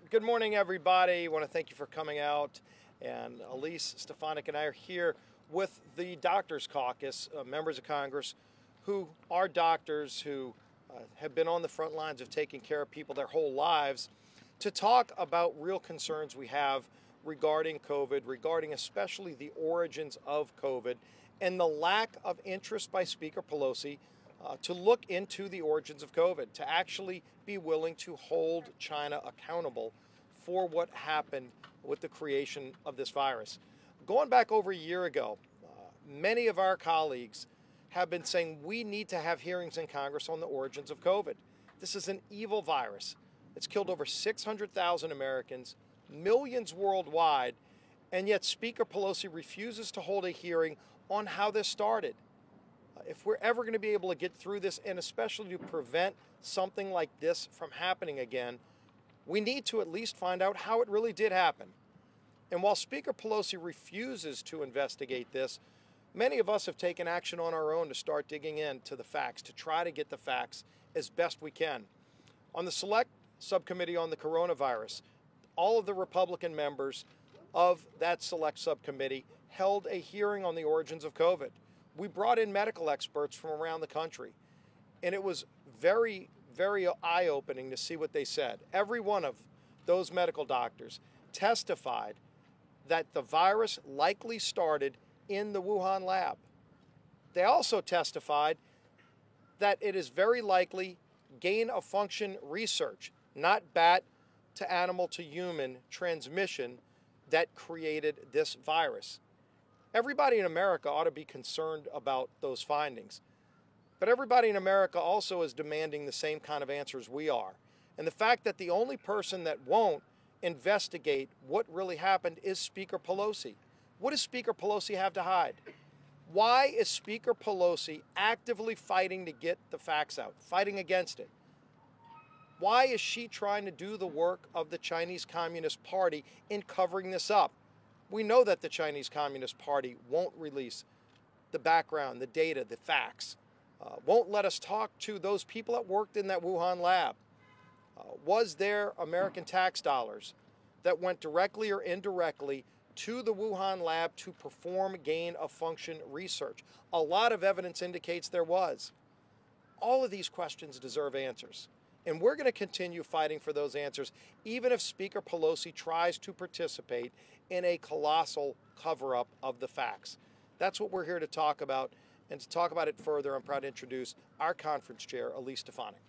Good morning, everybody. I want to thank you for coming out. And Elise Stefanik and I are here with the Doctors Caucus, members of Congress who are doctors who have been on the front lines of taking care of people their whole lives, to talk about real concerns we have regarding COVID, regarding especially the origins of COVID and the lack of interest by Speaker Pelosi to look into the origins of COVID, to actually be willing to hold China accountable for what happened with the creation of this virus. Going back over a year ago, many of our colleagues have been saying we need to have hearings in Congress on the origins of COVID. This is an evil virus. It's killed over 600,000 Americans, millions worldwide, and yet Speaker Pelosi refuses to hold a hearing on how this started. If we're ever going to be able to get through this, and especially to prevent something like this from happening again, we need to at least find out how it really did happen. And while Speaker Pelosi refuses to investigate this, many of us have taken action on our own to start digging into the facts, to try to get the facts as best we can. On the Select Subcommittee on the Coronavirus, all of the Republican members of that Select Subcommittee held a hearing on the origins of COVID. We brought in medical experts from around the country, and it was very, very eye-opening to see what they said. Every one of those medical doctors testified that the virus likely started in the Wuhan lab. They also testified that it is very likely gain-of-function research, not bat to animal to human transmission, that created this virus. Everybody in America ought to be concerned about those findings. But everybody in America also is demanding the same kind of answers we are. And the fact that the only person that won't investigate what really happened is Speaker Pelosi. What does Speaker Pelosi have to hide? Why is Speaker Pelosi actively fighting to get the facts out, fighting against it? Why is she trying to do the work of the Chinese Communist Party in covering this up? We know that the Chinese Communist Party won't release the background, the data, the facts, won't let us talk to those people that worked in that Wuhan lab. Was there American tax dollars that went directly or indirectly to the Wuhan lab to perform gain-of-function research? A lot of evidence indicates there was. All of these questions deserve answers. And we're going to continue fighting for those answers, even if Speaker Pelosi tries to participate in a colossal cover-up of the facts. That's what we're here to talk about. And to talk about it further, I'm proud to introduce our conference chair, Elise Stefanik.